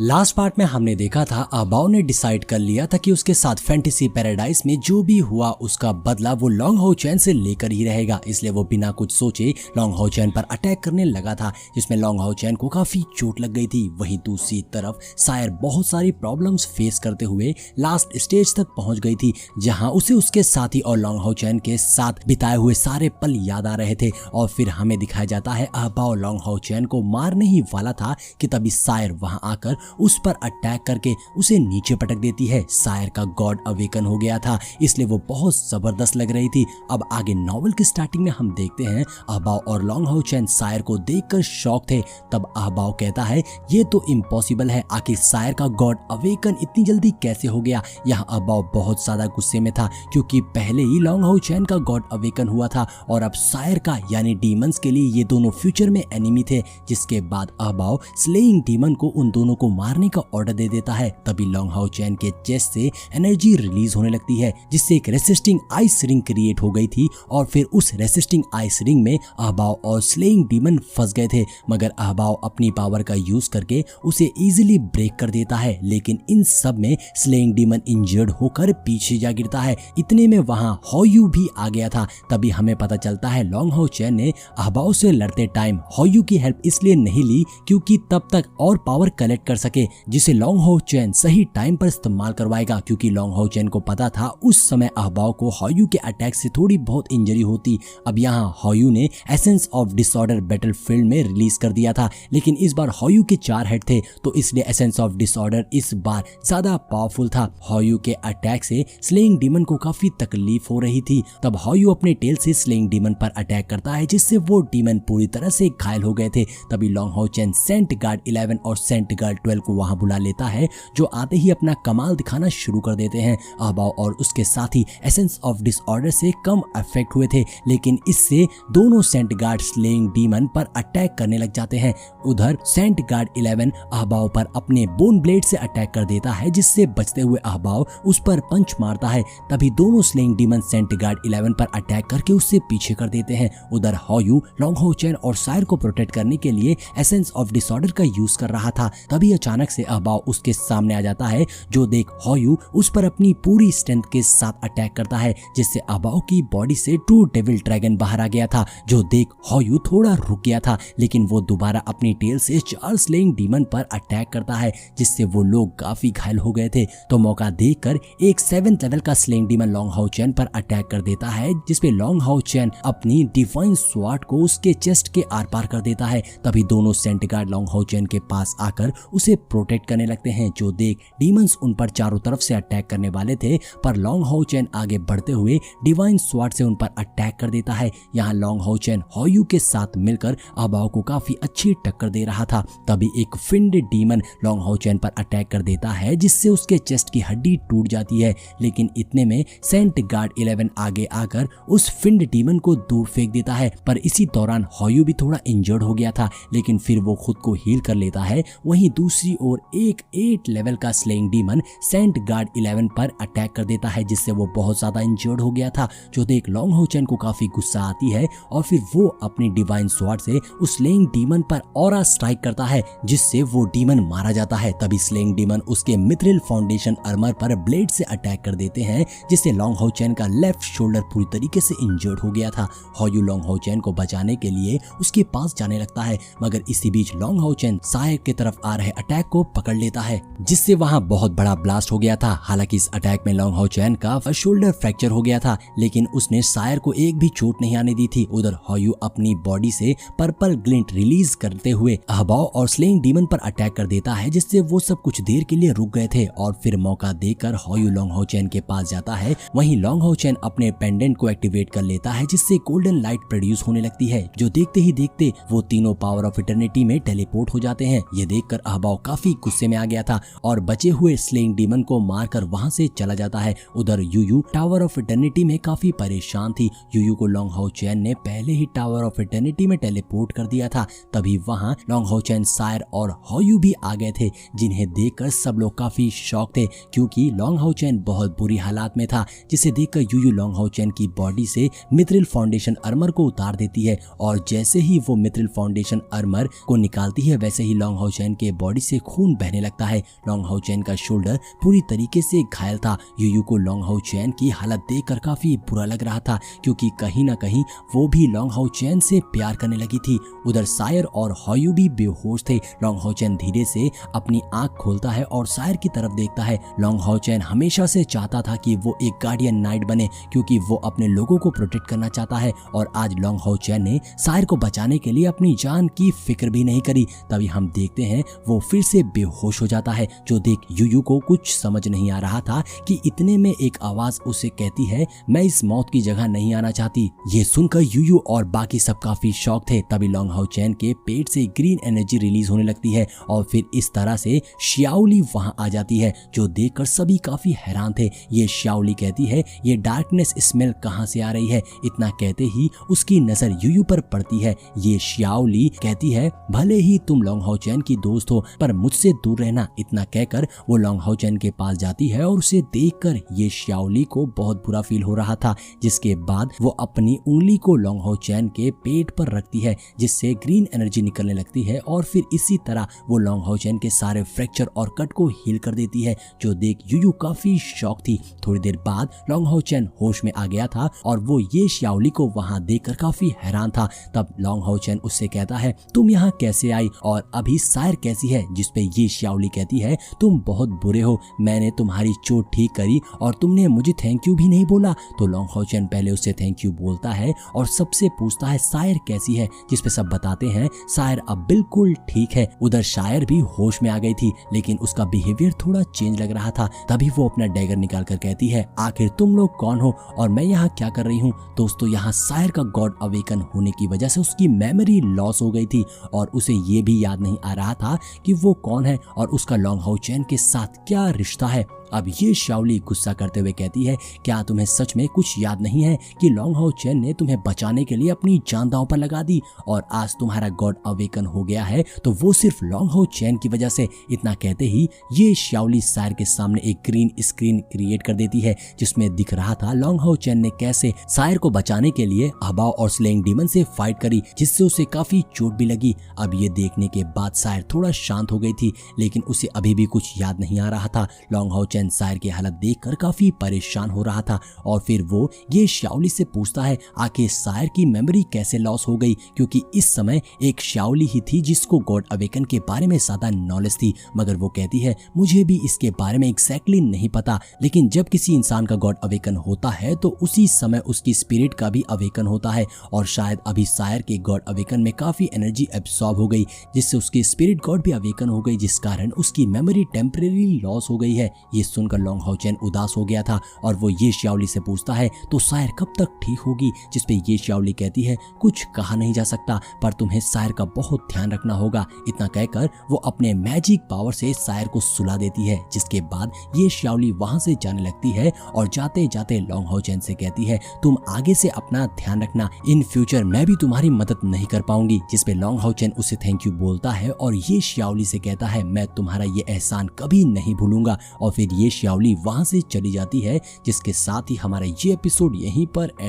Last part में हमने देखा था अबाओ ने डिसाइड कर लिया था कि उसके साथ फैंटेसी पैराडाइज में जो भी हुआ उसका बदला वो लॉन्ग हो चैन से लेकर ही रहेगा। इसलिए वो बिना कुछ सोचे लॉन्ग हो चैन पर अटैक करने लगा था, जिसमें लॉन्ग हो चैन को काफी चोट लग गई थी। वहीं दूसरी तरफ सायर बहुत सारी प्रॉब्लम्स फेस करते हुए लास्ट स्टेज तक पहुंच गई थी, जहां उसे उसके साथी और लॉन्ग हो चैन के साथ बिताए हुए सारे पल याद आ रहे थे। और फिर हमें दिखाया जाता है अबाओ लॉन्ग हो चैन को मारने ही वाला था कि तभी सायर वहां आकर उस पर अटैक करके उसे नीचे पटक देती है। सायर का गॉड अवेकन हो गया था, इसलिए वो बहुत जबरदस्त लग रही थी। अब आगे नॉवल की स्टार्टिंग में हम देखते हैं अबाओ और लॉन्ग हो चैन सायर को देखकर शॉक थे। तब अबाओ कहता है ये तो इम्पॉसिबल है, आखिर सायर का गॉड अवेकन इतनी जल्दी कैसे हो गया। यहाँ अबाओ बहुत ज्यादा गुस्से में था, क्योंकि पहले ही लॉन्ग हो चैन का गॉड अवेकन हुआ था और अब सायर का यानी डीमंस के लिए ये दोनों फ्यूचर में एनिमी थे। जिसके बाद अबाओ स्लेइंग डीमन को उन दोनों को मारने का ऑर्डर दे देता है। तभी लॉन्ग हो चैन के चेस्ट से एनर्जी रिलीज होने लगती है, जिससे एक रेसिस्टिंग आइस रिंग क्रिएट हो गई थी। और फिर उस रेसिस्टिंग आइस रिंग में अबाओ और स्लेइंग डीमन फंस गए थे, मगर अबाओ अपनी पावर का यूज करके उसे इजीली ब्रेक कर देता है। लेकिन इन सब में स्लेइंग डीमन इंजर्ड होकर पीछे जा गिरता है। इतने में वहां होयू भी आ गया था। तभी हमें पता चलता है लॉन्ग हो चैन ने अबाओ से लड़ते टाइम होयू की हेल्प इसलिए नहीं ली क्योंकि तब तक और पावर कलेक्ट कर सके, जिसे लॉन्ग हो चैन सही टाइम पर इस्तेमाल करवाएगा। क्योंकि लॉन्ग हो चैन को पता था उस समय अबाओ को होयू के अटैक से थोड़ी बहुत इंजरी होती। अब यहाँ होयू ने एसेंस ऑफ डिसऑर्डर बैटलफील्ड में रिलीज कर दिया था, लेकिन इस बार होयू के 4 हेड थे, तो इसलिए एसेंस ऑफ डिसऑर्डर इस बार ज्यादा पावरफुल था। होयू के अटैक से स्लेइंग डीमन को काफी तकलीफ हो रही थी। तब होयू अपने टेल से स्लेइंग डीमन पर अटैक करता है, जिससे वो डीमन पूरी तरह से घायल हो गए थे। तभी लॉन्ग हो चैन सेंट गार्ड 11 और सेंट गार्ड 12 को वहां बुला लेता है, जो आते ही अपना कमाल दिखाना शुरू कर देते हैं। अबाओ और उसके साथी एसेंस ऑफ डिसऑर्डर से कम अफेक्ट हुए थे, लेकिन इससे दोनों सेंट गार्ड स्लेइंग डीमन पर अटैक करने लग जाते हैं। उधर सेंट गार्ड 11 अबाओ पर अपने बोन ब्लेड से अटैक कर देता है, जिससे बचते हुए अबाओ उस पर पंच मारता है। तभी दोनों स्लेइंग डीमन सेंट गार्ड 11 पर अटैक करके उससे पीछे कर देते हैं। उधर होयू लॉन्ग हो चैन और सायर को प्रोटेक्ट करने के लिए एसेंस ऑफ डिसऑर्डर का यूज कर रहा था। तभी अचानक से अबाओ उसके सामने आ जाता है, जो देख होयू उस पर अपनी पूरी स्ट्रेंथ के साथ अटैक करता है, जिससे अबाओ की बॉडी से ट्रू डेविल ड्रैगन बाहर आ गया था। जो देख होयू थोड़ा रुक गया था, लेकिन वो दोबारा अपनी टेल से 4 स्लेइंग डीमन पर अटैक करता है, जिससे वो लोग काफी घायल हो गए थे। तो मौका देखकर एक 7th लेवल का स्लेइंग डीमन लॉन्ग हो चैन पर अटैक कर देता है, जिसपे लॉन्ग हो चैन अपनी डिवाइन स्वॉर्ड को उसके चेस्ट के आर पार कर देता है। तभी दोनों सेंट गार्ड लॉन्ग हो चैन के पास आकर उसे प्रोटेक्ट करने लगते हैं। जो देख डीमंस उन पर चारों तरफ से अटैक करने वाले थे, पर लॉन्ग हो चैन आगे बढ़ते हुए डिवाइन स्वॉर्ड से उन पर अटैक कर देता है। यहाँ लॉन्ग हो चैन होयू के साथ मिलकर अबाओ को काफी अच्छी टक्कर दे रहा था। तभी एक फिंड डीमन लॉन्ग हो चैन पर अटैक कर देता है, जिससे उसके चेस्ट की हड्डी टूट जाती है। लेकिन इतने में सेंट गार्ड 11 आगे आकर उस फिंड डीमन को दूर फेंक देता है। पर इसी दौरान होयू भी थोड़ा इंजर्ड हो गया था, लेकिन फिर वो खुद को हील कर लेता है। वहीं दूसरी ओर एक 8 लेवल का स्लेइंग डीमन सेंट गार्ड 11 पर अटैक कर देता है, जिससे वो बहुत ज्यादा इंजर्ड हो गया था। जो देख लॉन्ग हो चैन को काफी गुस्सा आती है और फिर वो अपनी डिवाइन स्वॉर्ड से उस स्लेइंग डीमन पर ऑरा स्ट्राइक करता है, जिससे वो डीमन मारा जाता है। तभी स्लेइंग डीमन उसके मिथ्रिल फाउंडेशन आर्मर पर ब्लेड से अटैक कर देते हैं, जिससे लॉन्ग हो चैन का लेफ्ट शोल्डर पूरी तरीके से इंजर्ड हो गया था। होयू लॉन्ग हो चैन को बचाने के लिए उसके पास जाने लगता है, मगर इसी बीच लॉन्ग हो चैन सायर की तरफ आ रहे अटैक को पकड़ लेता है, जिससे वहां बहुत बड़ा ब्लास्ट हो गया था। हालांकि इस अटैक में लॉन्ग हो चैन का शोल्डर फ्रैक्चर हो गया था, लेकिन उसने सायर को एक भी चोट नहीं आने दी थी। उधर होयू अपनी बॉडी से पर्पल ग्लिंट रिलीज करते हुए अबाओ और स्लेइंग डीमन पर अटैक कर देता है, जिससे वो सब कुछ देर के लिए रुक गए थे। और फिर मौका देकर होयू लॉन्ग हो चैन के पास जाता है। वहीं लॉन्ग हो चैन अपने पेंडेंट को एक्टिवेट कर लेता है, जिससे गोल्डन लाइट प्रोड्यूस होने लगती है। जो देखते ही देखते वो तीनों पावर ऑफ इटर्निटी में टेलीपोर्ट हो जाते हैं। ये देखकर अबाओ काफी गुस्से में आ गया था और बचे हुए स्लेइंग डीमन को मारकर वहां से चला जाता है। उधर यूयू टावर ऑफ इटर्निटी में काफी परेशान थी। यूयू को लॉन्ग हो चैन ने पहले ही टावर ऑफ इटर्निटी में टेलीपोर्ट कर दिया था। तभी वहां लॉन्ग हो चैन, सायर और होयू भी आ गए थे, जिन्हें देखकर सब लोग काफी शॉक थे, क्योंकि लॉन्ग हो चैन बहुत बुरी हालात में था। जिसे देखकर यूयू लॉन्ग हो चैन की बॉडी से मिथ्रिल फाउंडेशन आर्मर को उतार देती है, और जैसे ही वो मिथ्रिल फाउंडेशन आर्मर को निकालती है, वैसे ही लॉन्ग हो चैन के बॉडी से खून बहने लगता है। लॉन्ग हाउ चैन का शोल्डर पूरी तरीके से घायल था। यूयू को लॉन्ग हाउ चैन की हालत देखकर काफी बुरा लग रहा था, क्योंकि कहीं ना कहीं वो भी लॉन्ग हाउ चैन से प्यार करने लगी थी। उधर सायर और हॉयू भी बेहोश थे। लॉन्ग हाउ चैन धीरे से अपनी आंख खोलता है और सायर की तरफ देखता है। लॉन्ग हाउ चैन हमेशा से चाहता था कि वो एक गार्डियन नाइट बने, क्योंकि वो अपने लोगों को प्रोटेक्ट करना चाहता है। और आज लॉन्ग हाउ चैन ने सायर को बचाने के लिए अपनी जान की फिक्र भी नहीं करी। तभी हम देखते हैं वो फिर से बेहोश हो जाता है, जो देख यूयू को कुछ समझ नहीं आ रहा था कि इतने में एक आवाज उसे कहती है, मैं इस मौत की जगह नहीं आना चाहती। ये सुनकर यूयू और बाकी सब काफी शॉक थे। तभी लॉन्ग हाउ चैन के पेट से ग्रीन एनर्जी रिलीज होने लगती है और फिर इस तरह से श्याओली वहां आ जाती है, जो देखकर सभी काफी हैरान थे। ये श्याओली कहती है, ये डार्कनेस स्मेल कहां से आ रही है। इतना कहते ही उसकी नजर यूयू पर पड़ती है। ये श्याओली कहती है, भले ही तुम लॉन्ग हाउ चैन की दोस्त हो, पर मुझसे दूर रहना। इतना कहकर वो लॉन्ग हाउ चैन के पास जाती है और उसे देखकर ये श्याओली को बहुत बुरा फील हो रहा था, जिसके बाद वो अपनी उंगली को लॉन्ग हाउ चैन के पेट पर रखती है, जिससे ग्रीन एनर्जी निकलने लगती है और फिर इसी तरह वो लॉन्ग हाउ चैन के सारे फ्रैक्चर और कट को हील कर देती है, जो देख यूयू काफी शॉक थी। थोड़ी देर बाद लॉन्ग हाउ चैन होश में आ गया था और वो ये श्याओली को वहां देखकर काफी हैरान था। तब लॉन्ग हाउ चैन उससे कहता है, तुम यहाँ कैसे आई और अभी सायर कैसी है। जिसपे ये श्याओली कहती है, तुम बहुत बुरे हो, मैंने तुम्हारी चोट ठीक करी और तुमने मुझे थैंक यू भी नहीं बोला। तो लॉन्ग हाउ चैन पहले उससे थैंक यू बोलता है और सबसे पूछता है सायर कैसी है, जिसपे सब बताते हैं सायर अब बिल्कुल ठीक है। उधर शायर भी होश में आ गई थी, लेकिन उसका बिहेवियर थोड़ा चेंज लग रहा था। तभी वो अपना डैगर निकाल कर कहती है, आखिर तुम लोग कौन हो और मैं यहाँ क्या कर रही हूँ। दोस्तों, यहाँ सायर का गॉड अवेकन होने की वजह से उसकी मेमोरी लॉस हो गई थी और उसे ये भी याद नहीं आ रहा था कि वो कौन है और उसका लॉन्ग हाउ चैन के साथ क्या रिश्ता है। अब ये श्याओली गुस्सा करते हुए कहती है, क्या तुम्हें सच में कुछ याद नहीं है कि लॉन्ग हाउ चैन ने तुम्हें बचाने के लिए अपनी जान दांव पर लगा दी और आज तुम्हारा गॉड अवेकन हो गया है तो वो सिर्फ लॉन्ग हाउ चैन की वजह से। इतना कहते ही ये श्याओली सायर के सामने एक ग्रीन स्क्रीन क्रिएट कर देती है, जिसमें दिख रहा था लॉन्ग हाउ चैन ने कैसे सायर को बचाने के लिए अबाव और स्लेइंग डीमन से फाइट करी, जिससे उसे काफी चोट भी लगी। अब ये देखने के बाद सायर थोड़ा शांत हो गई थी, लेकिन उसे अभी भी कुछ याद नहीं आ रहा था। लॉन्ग हाउ सायर की हालत देखकर काफी परेशान हो रहा था और फिर वो ये श्याओली से पूछता है, आखिर सायर की मेमोरी कैसे लॉस हो गई, क्योंकि इस समय एक श्याओली ही थी जिसको गॉड अवेकन के बारे में ज्यादा नॉलेज थी। मगर वो कहती है, मुझे भी इसके बारे में एग्जैक्टली नहीं पता, लेकिन जब किसी इंसान का गॉड अवेकन होता है तो उसी समय उसकी स्पिरिट का भी अवेकन होता है और शायद अभी सायर के गॉड अवेकन में काफी एनर्जी एब्सॉर्ब हो गई, जिससे उसकी स्पिरिट गॉड भी अवेकन हो गई, जिस कारण उसकी मेमोरी टेम्परेरी लॉस हो गई है। ये सुनकर लॉन्ग हाउ चैन उदास हो गया था और वो ये श्याओली से पूछता है, तो सायर कब तक ठीक होगी। जिसपे ये श्याओली कहती है, कुछ कहा नहीं जा सकता, पर तुम्हें सायर का बहुत ध्यान रखना होगा। इतना कहकर वो अपने मैजिक पावर से सायर को सुला देती है, जिसके बाद ये श्याओली वहां से जाने लगती है और जाते जाते लॉन्ग हाउ चैन से कहती है, तुम आगे से अपना ध्यान रखना, इन फ्यूचर मैं भी तुम्हारी मदद नहीं कर पाऊंगी। जिसपे लॉन्ग हाउ चैन उसे थैंक यू बोलता है और ये श्याओली से कहता है, मैं तुम्हारा ये एहसान कभी नहीं भूलूंगा। और फिर ये श्याओली वहां से चली जाती है, जिसके साथ ही हमारा ये एपिसोड यहीं पर एंड